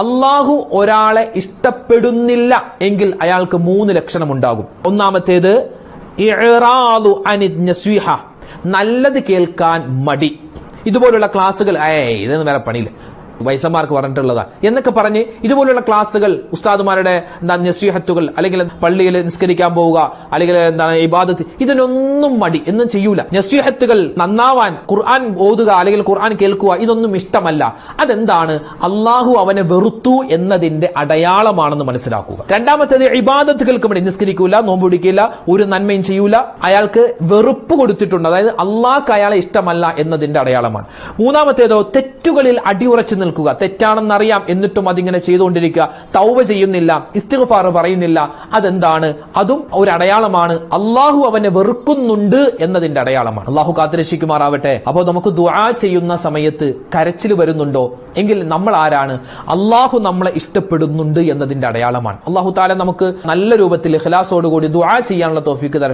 അള്ളാഹു ഒരാളെ ഇഷ്ടപ്പെടുന്നില്ല എങ്കിൽ അയാൾക്ക് 3 ലക്ഷണം ഉണ്ടാകും. ഒന്നാമത്തേത് ഇഅ്റാദു അനിൻ നസ്വിഹ, നല്ലത് കേൾക്കാൻ മടി. ഇതുപോലുള്ള ക്ലാസ്സുകൾ ഇതൊന്നും വേറെ പണിയില്ല, വൈസന്മാർക്ക് പറഞ്ഞിട്ടുള്ളതാ എന്നൊക്കെ പറഞ്ഞ് ഇതുപോലുള്ള ക്ലാസ്സുകൾ, ഉസ്താദുമാരുടെ നസ്വീഹത്തുകൾ, അല്ലെങ്കിൽ പള്ളിയിൽ നിസ്കരിക്കാൻ പോവുക, അല്ലെങ്കിൽ എന്താണ് ഇബാദത്ത്, ഇതിനൊന്നും മടി, എന്നും ചെയ്യൂല. നസ്വീഹത്തുകൾ നന്നാവാൻ ഖുർആൻ ഓതുക അല്ലെങ്കിൽ ഖുർആൻ കേൾക്കുക ഇതൊന്നും ഇഷ്ടമല്ല. അതെന്താണ്? അള്ളാഹു അവനെ വെറുത്തു എന്നതിന്റെ അടയാളമാണെന്ന് മനസ്സിലാക്കുക. രണ്ടാമത്തേത് ഇബാദത്തുകൾക്ക് വേണ്ടി നിസ്കരിക്കൂല, നോമ്പ് പിടിക്കില്ല, ഒരു നന്മയും ചെയ്യൂല, അയാൾക്ക് വെറുപ്പ് കൊടുത്തിട്ടുണ്ട്, അതായത് അള്ളാഹ്ക്ക് അയാളെ ഇഷ്ടമല്ല എന്നതിന്റെ അടയാളമാണ്. മൂന്നാമത്തേതോ തെറ്റുകളിൽ അടിയുറച്ചു നിൽക്കുക, തെറ്റാണെന്നറിയാം എന്നിട്ടും അതിങ്ങനെ ചെയ്തുകൊണ്ടിരിക്കുക, തൗബ ചെയ്യുന്നില്ല, ഇസ്തിഗ്ഫാർ പറയുന്നില്ല. അതെന്താണ്? അതും ഒരു അടയാളമാണ്, അള്ളാഹു അവനെ വെറുക്കുന്നുണ്ട് എന്നതിന്റെ അടയാളമാണ്. അള്ളാഹു കാത്തുരക്ഷിക്കുമാറാവട്ടെ. അപ്പോൾ നമുക്ക് ദുആ ചെയ്യുന്ന സമയത്ത് കരച്ചിൽ വരുന്നുണ്ടോ എങ്കിൽ നമ്മൾ ആരാണ്? അള്ളാഹു നമ്മളെ ഇഷ്ടപ്പെടുന്നുണ്ട് എന്നതിന്റെ അടയാളമാണ്. അള്ളാഹു തആല നമുക്ക് നല്ല രൂപത്തിൽ ഇഖ്ലാസോടുകൂടി ദുആ ചെയ്യാനുള്ള തൗഫീഖ് തരട്ടെ.